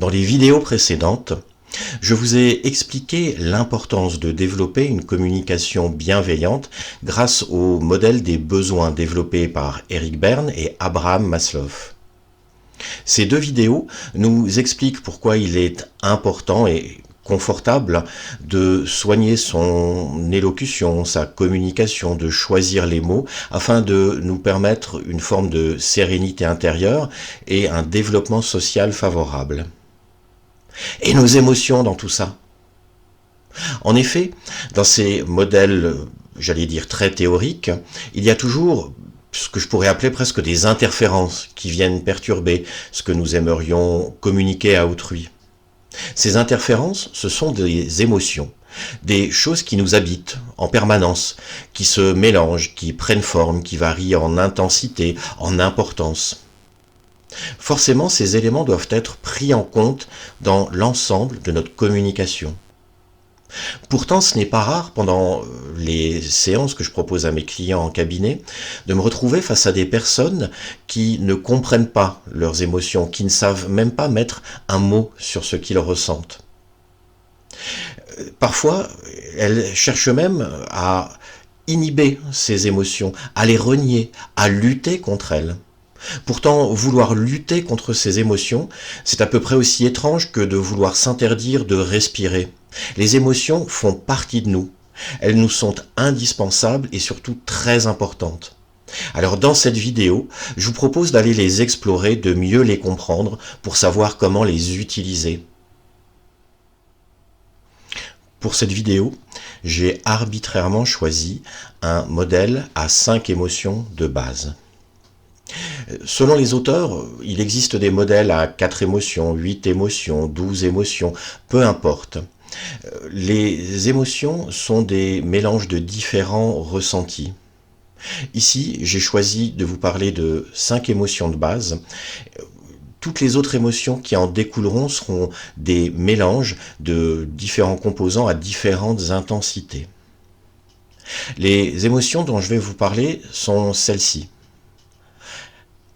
Dans les vidéos précédentes, je vous ai expliqué l'importance de développer une communication bienveillante grâce au modèle des besoins développé par Eric Berne et Abraham Maslow. Ces deux vidéos nous expliquent pourquoi il est important et confortable de soigner son élocution, sa communication, de choisir les mots afin de nous permettre une forme de sérénité intérieure et un développement social favorable. Et nos émotions dans tout ça? En effet, dans ces modèles, j'allais dire très théoriques, il y a toujours ce que je pourrais appeler presque des interférences qui viennent perturber ce que nous aimerions communiquer à autrui. Ces interférences, ce sont des émotions, des choses qui nous habitent en permanence, qui se mélangent, qui prennent forme, qui varient en intensité, en importance. Forcément, ces éléments doivent être pris en compte dans l'ensemble de notre communication. Pourtant, ce n'est pas rare, pendant les séances que je propose à mes clients en cabinet, de me retrouver face à des personnes qui ne comprennent pas leurs émotions, qui ne savent même pas mettre un mot sur ce qu'ils ressentent. Parfois, elles cherchent même à inhiber ces émotions, à les renier, à lutter contre elles. Pourtant, vouloir lutter contre ces émotions, c'est à peu près aussi étrange que de vouloir s'interdire de respirer. Les émotions font partie de nous. Elles nous sont indispensables et surtout très importantes. Alors dans cette vidéo, je vous propose d'aller les explorer, de mieux les comprendre pour savoir comment les utiliser. Pour cette vidéo, j'ai arbitrairement choisi un modèle à 5 émotions de base. Selon les auteurs, il existe des modèles à 4 émotions, 8 émotions, 12 émotions, peu importe. Les émotions sont des mélanges de différents ressentis. Ici, j'ai choisi de vous parler de 5 émotions de base. Toutes les autres émotions qui en découleront seront des mélanges de différents composants à différentes intensités. Les émotions dont je vais vous parler sont celles-ci.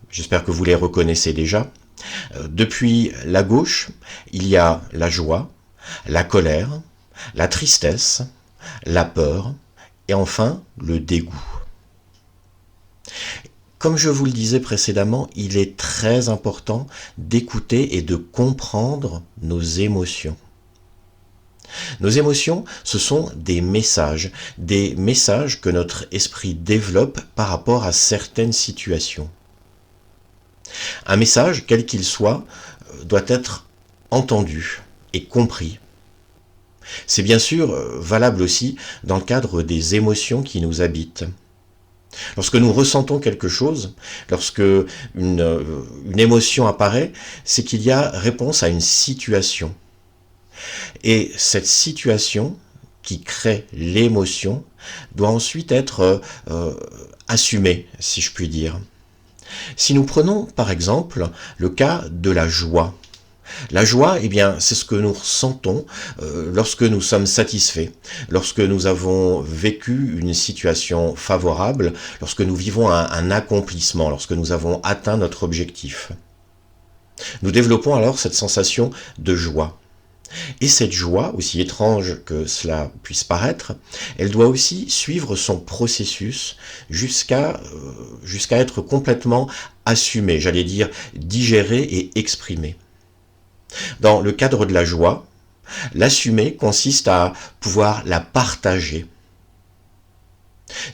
J'espère que vous les reconnaissez déjà. Depuis la gauche, il y a la joie, la colère, la tristesse, la peur et enfin le dégoût. Comme je vous le disais précédemment, il est très important d'écouter et de comprendre nos émotions. Nos émotions, ce sont des messages que notre esprit développe par rapport à certaines situations. Un message, quel qu'il soit, doit être entendu et compris. C'est bien sûr valable aussi dans le cadre des émotions qui nous habitent. Lorsque nous ressentons quelque chose, lorsque une émotion apparaît, c'est qu'il y a réponse à une situation. Et cette situation qui crée l'émotion doit ensuite être assumée, si je puis dire. Si nous prenons par exemple le cas de la joie. La joie, eh bien, c'est ce que nous ressentons lorsque nous sommes satisfaits, lorsque nous avons vécu une situation favorable, lorsque nous vivons un accomplissement, lorsque nous avons atteint notre objectif. Nous développons alors cette sensation de joie. Et cette joie, aussi étrange que cela puisse paraître, elle doit aussi suivre son processus jusqu'à être complètement assumée, j'allais dire digérée et exprimée. Dans le cadre de la joie, l'assumer consiste à pouvoir la partager.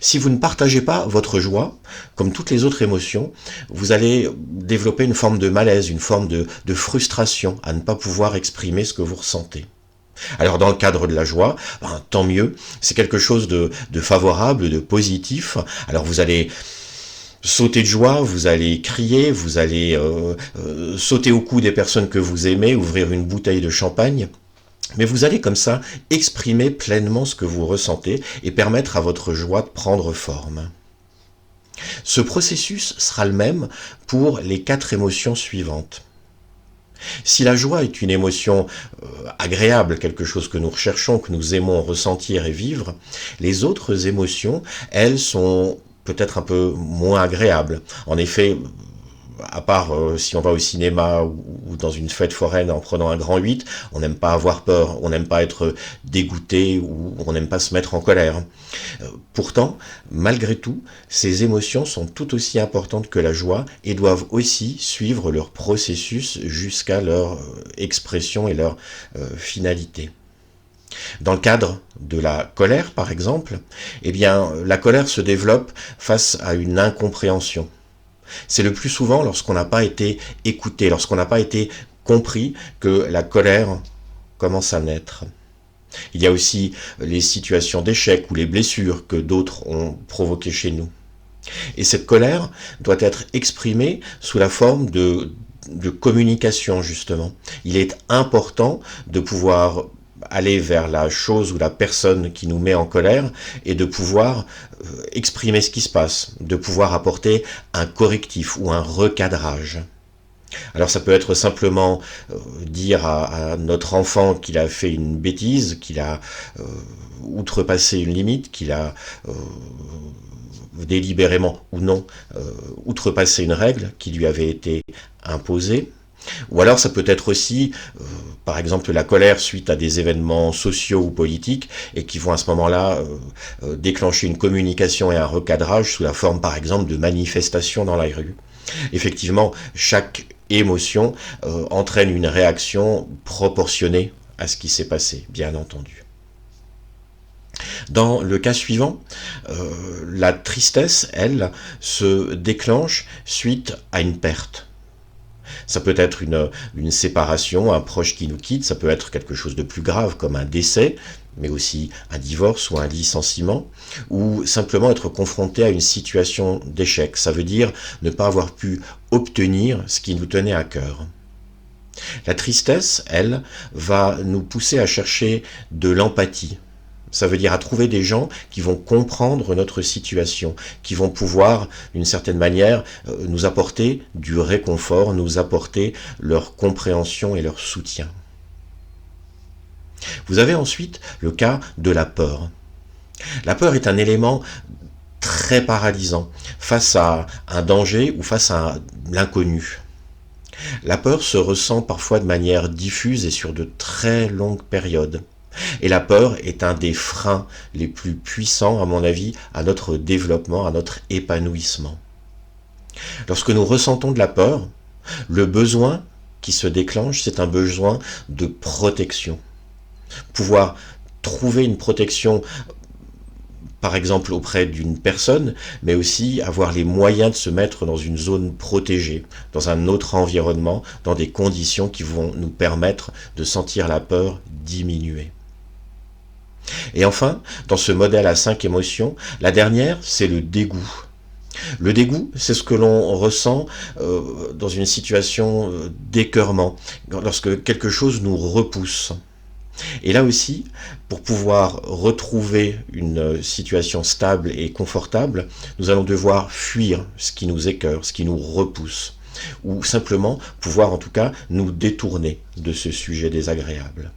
Si vous ne partagez pas votre joie, comme toutes les autres émotions, vous allez développer une forme de malaise, une forme de frustration à ne pas pouvoir exprimer ce que vous ressentez. Alors dans le cadre de la joie, tant mieux, c'est quelque chose de favorable, de positif. Alors vous allez sauter de joie, vous allez crier, vous allez sauter au cou des personnes que vous aimez, ouvrir une bouteille de champagne. Mais vous allez comme ça exprimer pleinement ce que vous ressentez et permettre à votre joie de prendre forme. Ce processus sera le même pour les 4 émotions suivantes. Si la joie est une émotion agréable, quelque chose que nous recherchons, que nous aimons ressentir et vivre, les autres émotions, elles, sont peut-être un peu moins agréables. En effet, à part si on va au cinéma ou dans une fête foraine en prenant un grand 8, on n'aime pas avoir peur, on n'aime pas être dégoûté ou on n'aime pas se mettre en colère. Pourtant, malgré tout, ces émotions sont tout aussi importantes que la joie et doivent aussi suivre leur processus jusqu'à leur expression et leur finalité. Dans le cadre de la colère, par exemple, eh bien, la colère se développe face à une incompréhension. C'est le plus souvent lorsqu'on n'a pas été écouté, lorsqu'on n'a pas été compris que la colère commence à naître. Il y a aussi les situations d'échec ou les blessures que d'autres ont provoquées chez nous. Et cette colère doit être exprimée sous la forme de communication, justement. Il est important de pouvoir aller vers la chose ou la personne qui nous met en colère et de pouvoir exprimer ce qui se passe, de pouvoir apporter un correctif ou un recadrage. Alors ça peut être simplement dire à notre enfant qu'il a fait une bêtise, qu'il a outrepassé une limite, qu'il a délibérément ou non outrepassé une règle qui lui avait été imposée. Ou alors ça peut être aussi, par exemple, la colère suite à des événements sociaux ou politiques et qui vont à ce moment-là déclencher une communication et un recadrage sous la forme, par exemple, de manifestations dans la rue. Effectivement, chaque émotion entraîne une réaction proportionnée à ce qui s'est passé, bien entendu. Dans le cas suivant, la tristesse, elle, se déclenche suite à une perte. Ça peut être une séparation, un proche qui nous quitte, ça peut être quelque chose de plus grave comme un décès, mais aussi un divorce ou un licenciement, ou simplement être confronté à une situation d'échec. Ça veut dire ne pas avoir pu obtenir ce qui nous tenait à cœur. La tristesse, elle, va nous pousser à chercher de l'empathie. Ça veut dire à trouver des gens qui vont comprendre notre situation, qui vont pouvoir, d'une certaine manière, nous apporter du réconfort, nous apporter leur compréhension et leur soutien. Vous avez ensuite le cas de la peur. La peur est un élément très paralysant face à un danger ou face à l'inconnu. La peur se ressent parfois de manière diffuse et sur de très longues périodes. Et la peur est un des freins les plus puissants, à mon avis, à notre développement, à notre épanouissement. Lorsque nous ressentons de la peur, le besoin qui se déclenche, c'est un besoin de protection. Pouvoir trouver une protection, par exemple auprès d'une personne, mais aussi avoir les moyens de se mettre dans une zone protégée, dans un autre environnement, dans des conditions qui vont nous permettre de sentir la peur diminuer. Et enfin, dans ce modèle à 5 émotions, la dernière, c'est le dégoût. Le dégoût, c'est ce que l'on ressent dans une situation d'écœurement, lorsque quelque chose nous repousse. Et là aussi, pour pouvoir retrouver une situation stable et confortable, nous allons devoir fuir ce qui nous écœure, ce qui nous repousse, ou simplement pouvoir en tout cas nous détourner de ce sujet désagréable.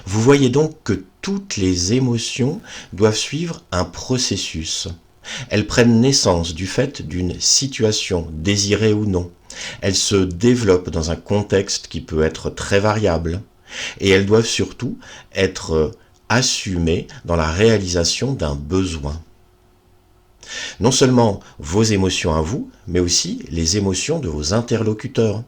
Vous voyez donc que toutes les émotions doivent suivre un processus. Elles prennent naissance du fait d'une situation, désirée ou non. Elles se développent dans un contexte qui peut être très variable. Et elles doivent surtout être assumées dans la réalisation d'un besoin. Non seulement vos émotions à vous, mais aussi les émotions de vos interlocuteurs.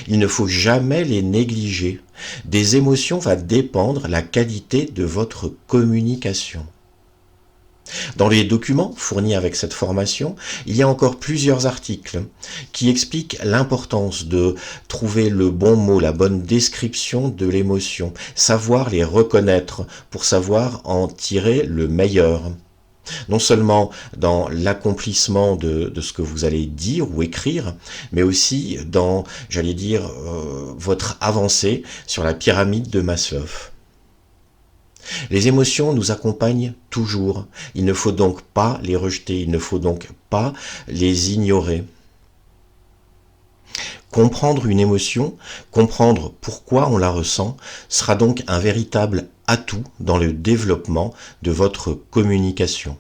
Il ne faut jamais les négliger. Des émotions va dépendre la qualité de votre communication. Dans les documents fournis avec cette formation, il y a encore plusieurs articles qui expliquent l'importance de trouver le bon mot, la bonne description de l'émotion, savoir les reconnaître pour savoir en tirer le meilleur. Non seulement dans l'accomplissement de ce que vous allez dire ou écrire, mais aussi dans, votre avancée sur la pyramide de Maslow. Les émotions nous accompagnent toujours. Il ne faut donc pas les rejeter, il ne faut donc pas les ignorer. Comprendre une émotion, comprendre pourquoi on la ressent, sera donc un véritable atout dans le développement de votre communication.